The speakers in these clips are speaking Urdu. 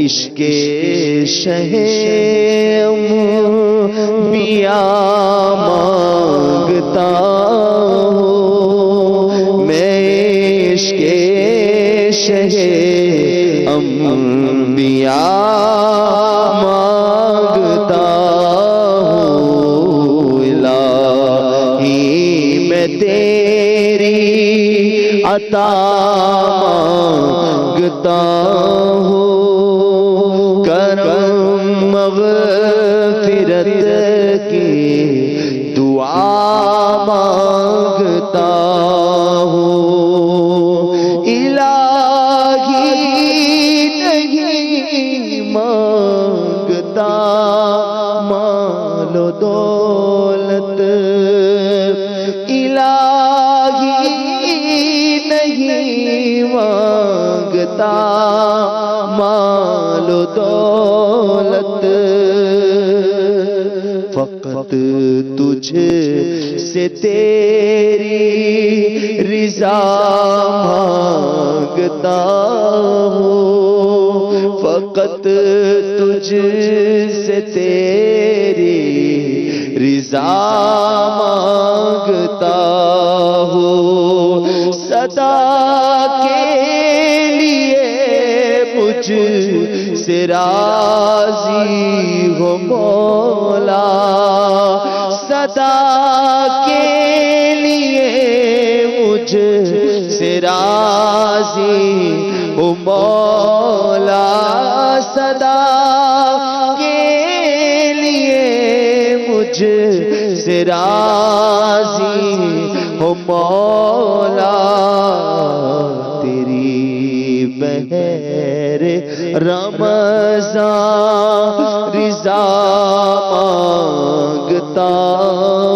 عشق شہ انبیاء مانگتا ہوں، میں عشق شہ انبیاء مانگتا ہوں، الہی میں تیری عطا مانگتا ہوں، کرم مغفرت کی دعا مانگتا ہوں، الہی نہیں مانگتا مال و دولت، الہی نہیں مانگتا مال و دولت، فقط تجھ سے تیری رضا مانگتا ہوں، فقط تجھ سے تیری رضا مانگتا ہوں، صدا کے لیے مجھ سے راضی ہو مولا، صدا کے لیے مجھ سے راضی ہو مولا، صدا کے لیے مجھ سے راضی ہو مولا، تیری بہر رمضان رضا مانگتا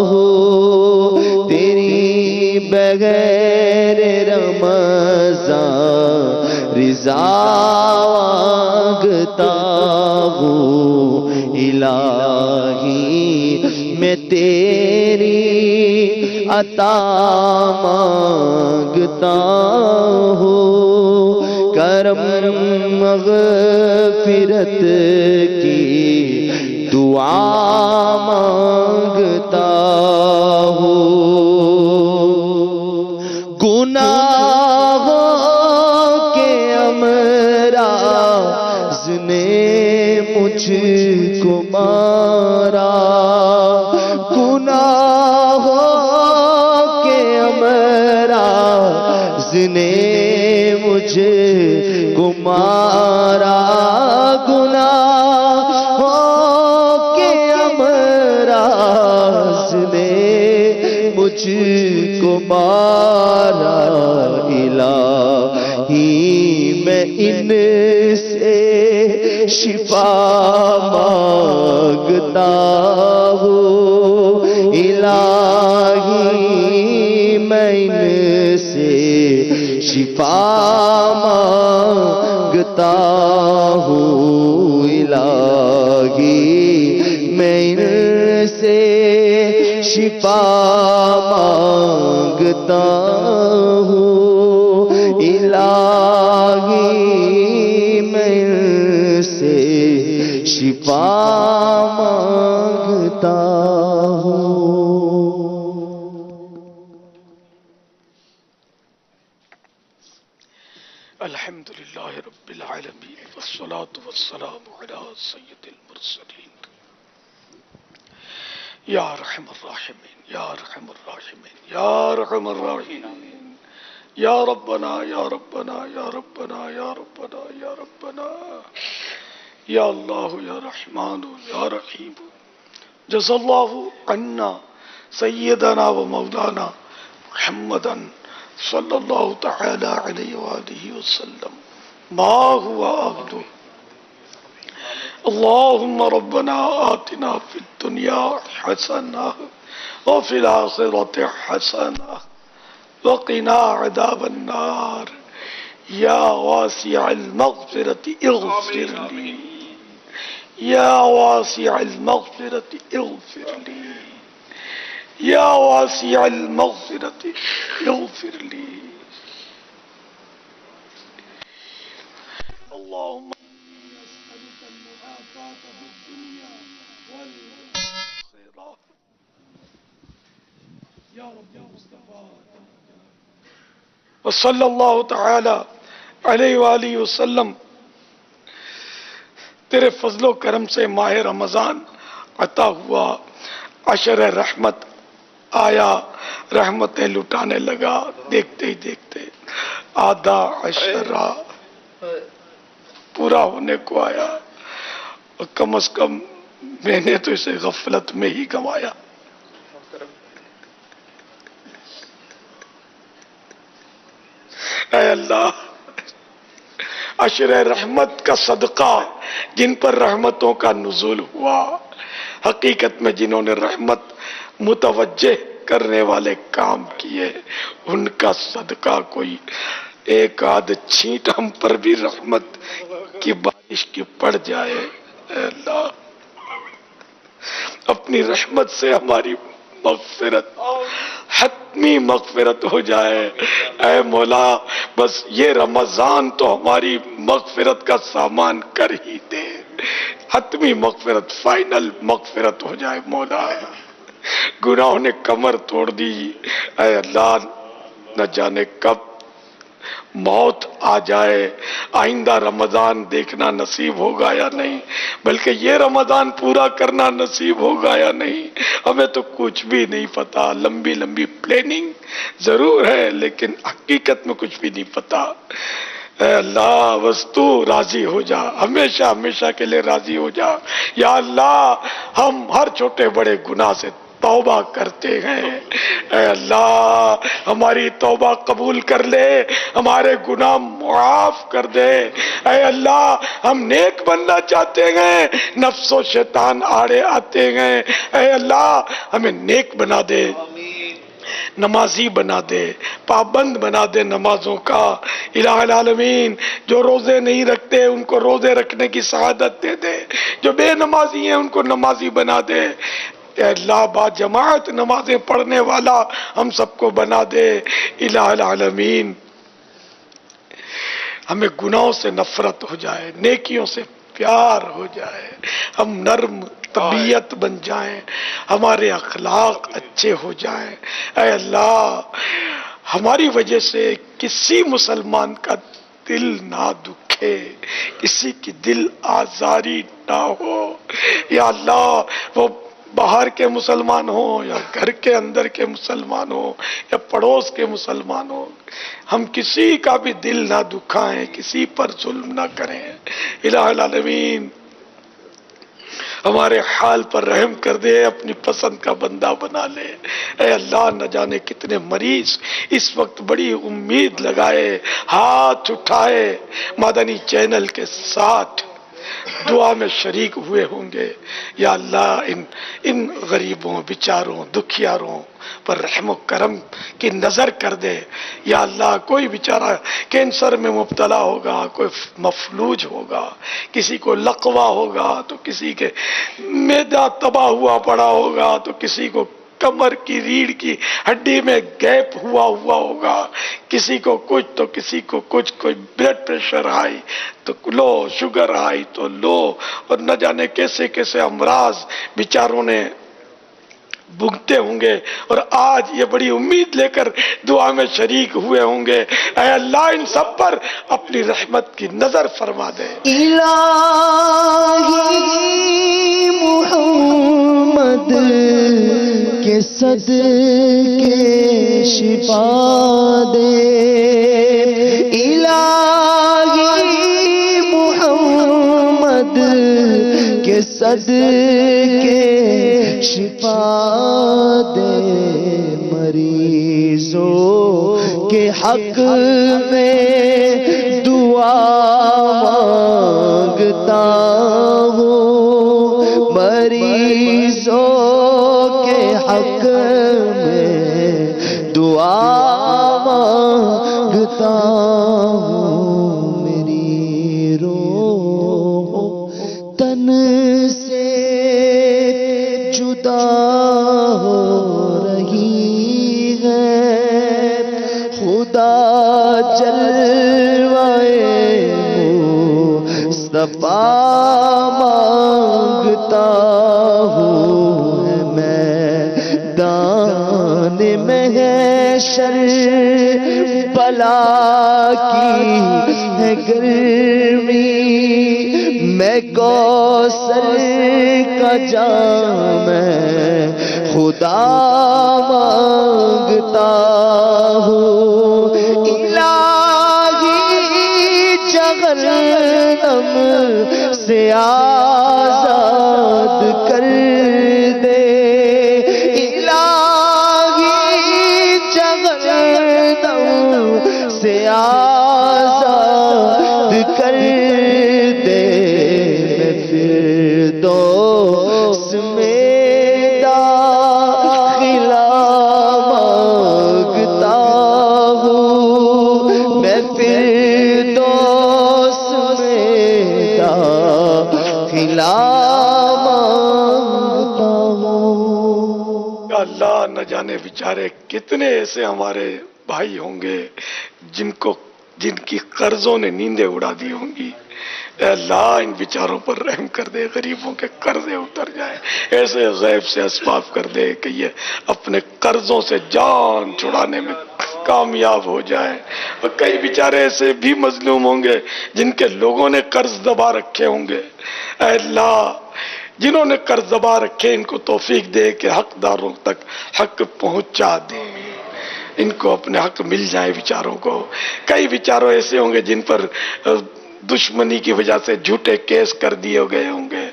ہوں، تیری بغیر رمضان رضا مانگتا ہوں، الہی میں تیری عطا مانگتا ہوں، کرم مغفرت کی دعا مانگتا ہوں، گناہوں کے امراض نے مجھ کو مارا، گناہوں کے امراض نے مجھ کو مارا، گناہوں کے امراض نے مجھ کو مارا، الہی میں ان سے شفا مانگتا ہوں، الہی میں ان سے شفا مانگتا ہوں، الہی میں ان سے شفا مانگتا ہوں، الہی میں ان سے شفا مانگتا ہوں۔ الحمد للہ رب العالمین والصلاة والسلام علی سید المرسلین، یا ارحم الراحمین یا ارحم الراحمین یا ارحم الراحمین، یا ربنا یا ربنا یا ربنا یا ربنا یا ربنا، یا اللہ یا رحمان یا رحیم، جزا اللہ عنا سیدنا و مولانا محمدا صلی اللہ تعالی علیہ وآلہ وسلم ما هو عبدہ، اللہم ربنا آتنا فی الدنیا حسنہ وفی الآخرۃ حسنہ وقنا عذاب النار، یا واسع المغفرۃ اغفر لی، یا واسع المغفرۃ اغفر لی، یا واسع المغفرۃ اغفر لی، اللہم الدنيا والآخرة يا رب مصطفى وصلی اللہ تعالی علیہ وآلہ وسلم. تیرے فضل و کرم سے ماہ رمضان عطا ہوا، عشر رحمت آیا، رحمتیں لٹانے لگا. دیکھتے ہی دیکھتے آدھا عشرہ پورا ہونے کو آیا، اور کم از کم میں نے تو اسے غفلت میں ہی گنوایا. اے اللہ، عشر رحمت کا صدقہ جن پر رحمتوں کا نزول ہوا، حقیقت میں جنہوں نے رحمت متوجہ کرنے والے کام کیے، ان کا صدقہ کوئی ایک آدھ چھینٹ ہم پر بھی رحمت کی بارش کی پڑ جائے. اے اللہ، اپنی رحمت سے ہماری مغفرت، حتمی مغفرت ہو جائے. اے مولا، بس یہ رمضان تو ہماری مغفرت کا سامان کر ہی دے. حتمی مغفرت، فائنل مغفرت ہو جائے مولا. گناہوں نے کمر توڑ دی. اے اللہ، نہ جانے کب موت آ جائے، آئندہ رمضان دیکھنا نصیب ہوگا یا نہیں، بلکہ یہ رمضان پورا کرنا نصیب ہوگا یا نہیں، ہمیں تو کچھ بھی نہیں پتا. لمبی لمبی پلاننگ ضرور ہے، لیکن حقیقت میں کچھ بھی نہیں پتا. اے اللہ، بس تو راضی ہو جا، ہمیشہ ہمیشہ کے لیے راضی ہو جا. یا اللہ، ہم ہر چھوٹے بڑے گناہ سے توبہ کرتے ہیں. اے اللہ، ہماری توبہ قبول کر لے، ہمارے گناہ معاف کر دے. اے اللہ، ہم نیک بننا چاہتے ہیں، نفس و شیطان آڑے آتے ہیں. اے اللہ، ہمیں نیک بنا دے، نمازی بنا دے، پابند بنا دے نمازوں کا. الہ العالمین، جو روزے نہیں رکھتے ان کو روزے رکھنے کی سعادت دے دے، جو بے نمازی ہیں ان کو نمازی بنا دے. اے اللہ، با جماعت نمازیں پڑھنے والا ہم سب کو بنا دے. الہ العالمین، ہمیں گناہوں سے نفرت ہو جائے، نیکیوں سے پیار ہو جائے، ہم نرم طبیعت بن جائیں، ہمارے اخلاق اچھے ہو جائیں. اے اللہ، ہماری وجہ سے کسی مسلمان کا دل نہ دکھے، کسی کی دل آزاری نہ ہو. یا اللہ، وہ باہر کے مسلمان ہوں یا گھر کے اندر کے مسلمان ہوں یا پڑوس کے مسلمان ہوں، ہم کسی کا بھی دل نہ دکھائیں، کسی پر ظلم نہ کریں. الہ العالمین، ہمارے حال پر رحم کر دے، اپنی پسند کا بندہ بنا لے. اے اللہ، نہ جانے کتنے مریض اس وقت بڑی امید لگائے، ہاتھ اٹھائے، مدنی چینل کے ساتھ دعا میں شریک ہوئے ہوں گے. یا اللہ، ان غریبوں، بیچاروں، دکھیاروں پر رحم و کرم کی نظر کر دے. یا اللہ، کوئی بیچارہ کینسر میں مبتلا ہوگا، کوئی مفلوج ہوگا، کسی کو لقوہ ہوگا، تو کسی کے معدہ تباہ ہوا پڑا ہوگا، تو کسی کو کمر کی ریڑھ کی ہڈی میں گیپ ہوا ہوگا، کسی کو کچھ تو کسی کو کچھ، کوئی بلڈ پریشر ہائی تو لو، شوگر ہائی تو لو، اور نہ جانے کیسے کیسے امراض بیچاروں نے بھگتے ہوں گے، اور آج یہ بڑی امید لے کر دعا میں شریک ہوئے ہوں گے. اے اللہ، ان سب پر اپنی رحمت کی نظر فرما دے. الہی محمد کے صدقے شفا دے. الہی محمد کے صدقے شفا دے. مریضوں کے حق میں دعا مانگتا ہوں، مریضوں کے حق میں دعا مانگتا ہوں. میری روح تن سے جدا ہو رہی ہے، خدا جلوائے مصطفیٰ مانگتا ہوں ہے میدان محشر، بلا کی ہے گرمی، میں کوثر کا جام خدا مانگتا ہوں، الہی جہنم سے آزاد کر دے، الہی جہنم سے آزاد کر دے، میں فردوس میں داخلہ مانگتا ہوں، میں فردوس میں داخلہ مانگتا ہوں۔ یا اللہ، نہ جانے بیچارے کتنے ایسے ہمارے بھائی ہوں گے جن کی قرضوں نے نیندیں اڑا دی ہوں گی۔ اے اللہ، ان بیچاروں پر رحم کر دے، غریبوں کے قرضے اتر جائیں، ایسے غیب سے اسباب کر دے کہ یہ اپنے قرضوں سے جان چھڑانے میں کامیاب ہو جائیں۔ اور کئی بیچارے ایسے بھی مظلوم ہوں گے جن کے لوگوں نے قرض دبا رکھے ہوں گے۔ اے اللہ، جنہوں نے قرض دبا رکھے ان کو توفیق دے کہ حقداروں تک حق پہنچا دے، ان کو اپنے حق مل جائے بیچاروں کو۔ کئی بیچاروں ایسے ہوں گے جن پر دشمنی کی وجہ سے جھوٹے کیس کر دیے گئے ہوں گے۔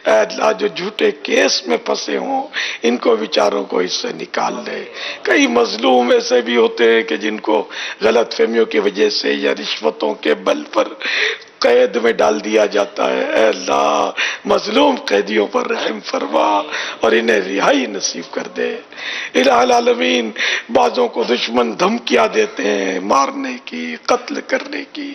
اے اللہ، جو جھوٹے کیس میں پھنسے ہوں ان کو بیچاروں کو اس سے نکال لے۔ کئی مظلوم ایسے بھی ہوتے ہیں کہ جن کو غلط فہمیوں کی وجہ سے یا رشوتوں کے بل پر قید میں ڈال دیا جاتا ہے۔ اے اللہ، مظلوم قیدیوں پر رحم فرما اور انہیں رہائی نصیب کر دے۔ الہ العالمین، بعضوں کو دشمن دھمکیاں دیتے ہیں مارنے کی، قتل کرنے کی،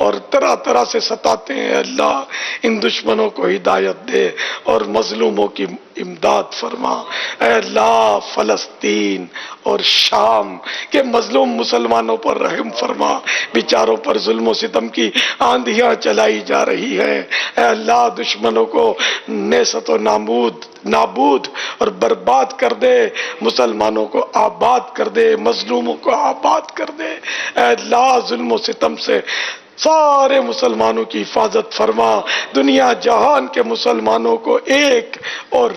اور طرح طرح سے ستاتے ہیں۔ اے اللہ، ان دشمنوں کو ہدایت دے اور مظلوموں کی امداد فرما۔ اے اللہ، فلسطین اور شام کے مظلوم مسلمانوں پر رحم فرما، بیچاروں پر ظلم و ستم کی آندھیاں چلائی جا رہی ہے۔ اے اللہ، دشمنوں کو نیست و نابود اور برباد کر دے، مسلمانوں کو آباد کر دے، مظلوموں کو آباد کر دے۔ اے اللہ، ظلم و ستم سے سارے مسلمانوں کی حفاظت فرما، دنیا جہان کے مسلمانوں کو ایک اور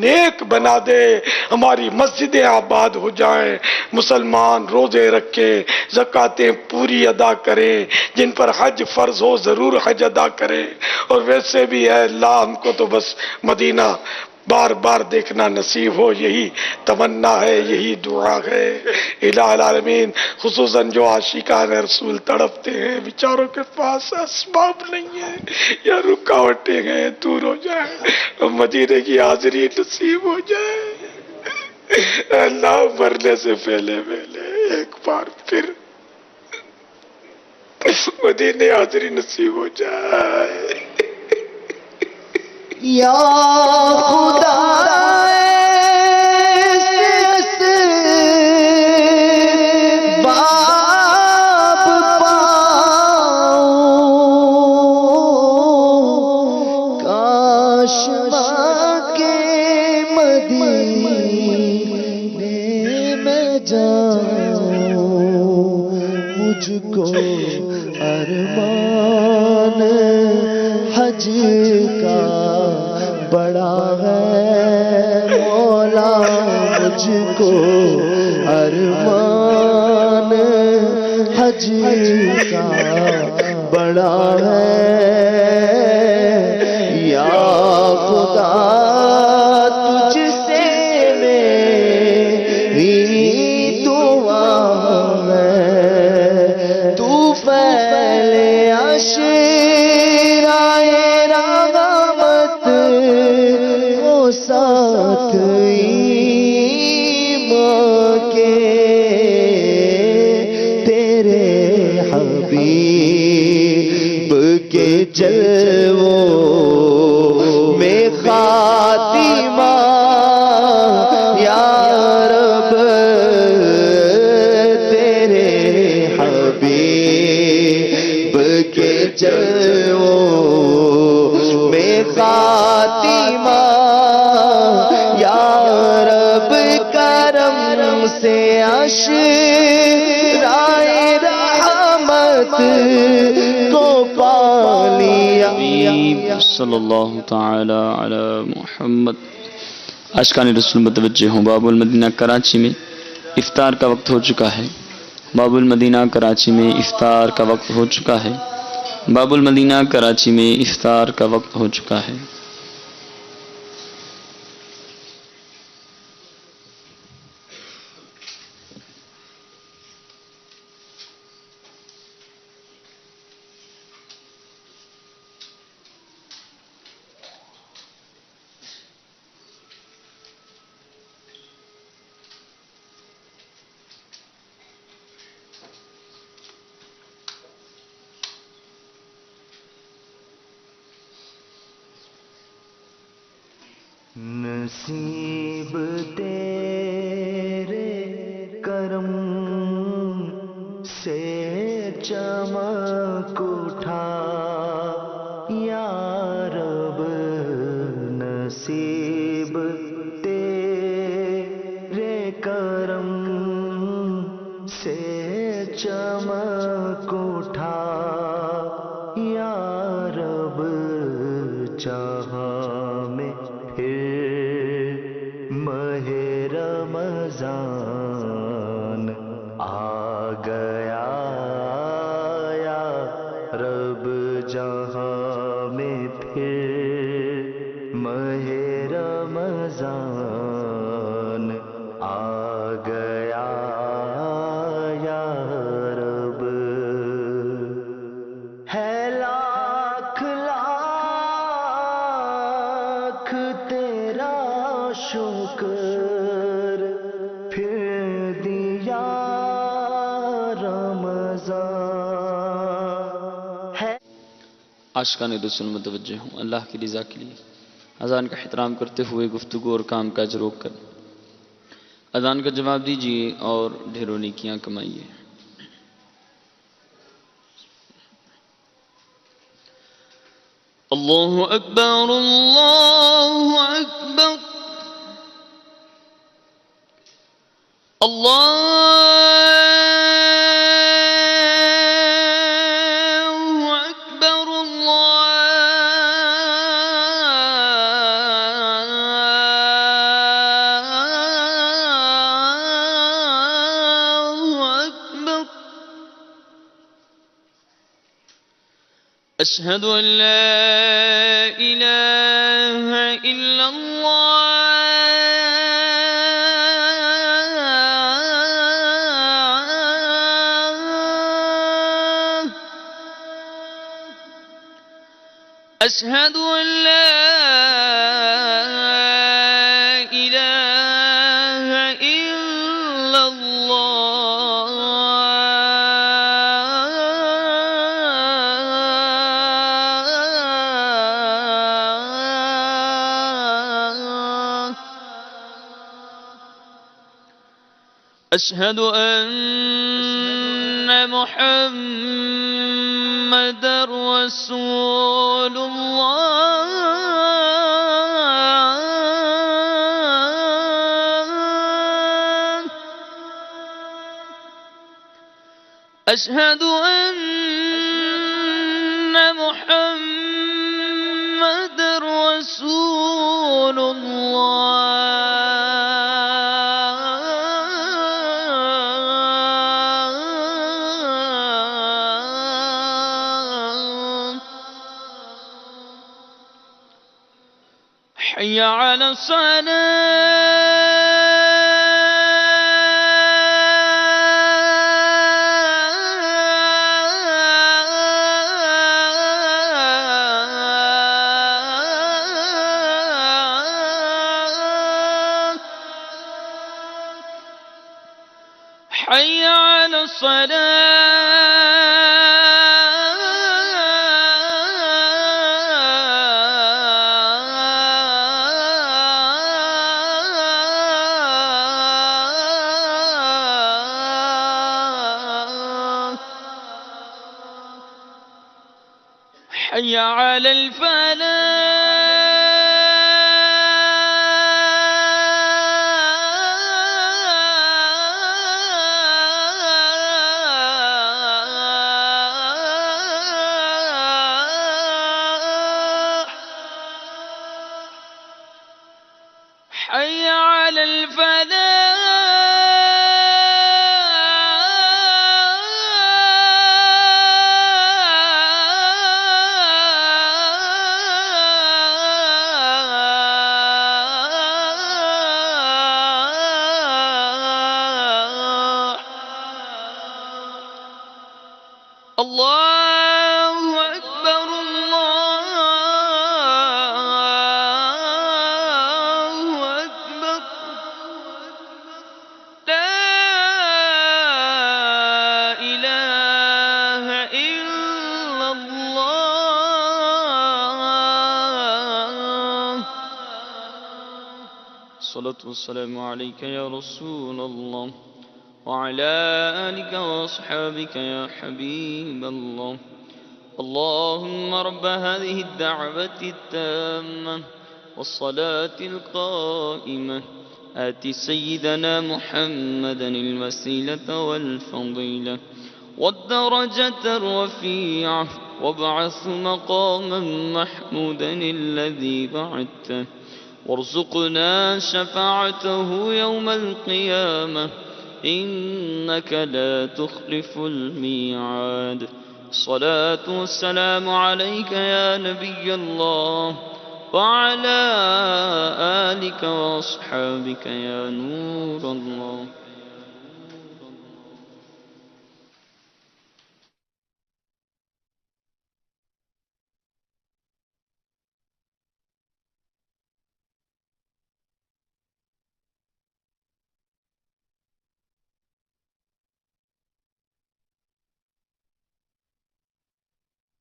نیک بنا دے، ہماری مسجدیں آباد ہو جائیں، مسلمان روزے رکھیں، زکاتیں پوری ادا کریں، جن پر حج فرض ہو ضرور حج ادا کریں، اور ویسے بھی اے اللہ ہم کو تو بس مدینہ بار بار دیکھنا نصیب ہو، یہی تمنا ہے، یہی دعا ہے۔ الہ العالمین، خصوصاً جو عاشقان رسول تڑپتے ہیں، بیچاروں کے پاس اسباب نہیں ہے یا رکاوٹیں ہیں، دور ہو جائے، مدینے کی حاضری نصیب ہو جائے۔ اے اللہ، مرنے سے پہلے ایک بار پھر مدینے حاضری نصیب ہو جائے۔ یا خدا باب پاؤں، کاش کے مدینے میں جاؤں، مجھ کو ارمان حج کا بڑا ہے مولا، مجھ کو ارمان حج کا بڑا ہے۔ یا خدا، تجھ سے میری دعا ہے، تو پہلے عشرائے رحمت کو ساتھ ایمان کے، تیرے حبیب کے جلووں میں خاتمہ، یا رب تیرے حبیب کے جلووں خاتمہ یا رب کرم سے اشرائے رحمت کو پا لیا. صلی اللہ تعالی علی محمد. اشکان رسول متوجہ ہوں. باب المدینہ کراچی میں افطار کا وقت ہو چکا ہے. باب المدینہ کراچی میں افطار کا وقت ہو چکا ہے. باب المدینہ کراچی میں افطار کا وقت ہو چکا ہے. نصیب تیرے کرم سے چمک اٹھا یا رب. نصیب تیرے کرم سے چمک اٹھا یا رب. جہاں میں ماہ رمضان آ گیا یا رب. جہاں میں پھر ماہ رمضان آ گیا یا رب. ہے لاکھ لاکھ تیرا شکر پھر دیا رمضان ہے. عاشقان رسول متوجہ ہوں. اللہ کی رضا کے لیے اذان کا احترام کرتے ہوئے گفتگو اور کام کاج روک کر اذان کا جواب دیجیے اور ڈھیروں نیکیاں کمائیے. اللہ اکبر اللہ اکبر اللہ اکبر اللہ اکبر. اشہد ان لا الہ الا اللہ. اشہد ان لا الہ الا اللہ. اشہد ان محمد رسول اللہ. اشہد ان محمد رسول اللہ. حي على الصلاة. حي على الصلاة. حي على الفلاح. الله أكبر الله أكبر لا إله إلا الله الصلاة والسلام عليك يا رسول الله وعلى آلك وأصحابك يا حبيب الله اللهم رب هذه الدعوة التامة والصلاة القائمة آت سيدنا محمدا الوسيلة والفضيلة والدرجة الرفيعة وابعث مقاما محمودا الذي بعدته وارزقنا شفاعته يوم القيامة إنك لا تخلف الميعاد الصلاة والسلام عليك يا نبي الله وعلى آلك وأصحابك يا نور الله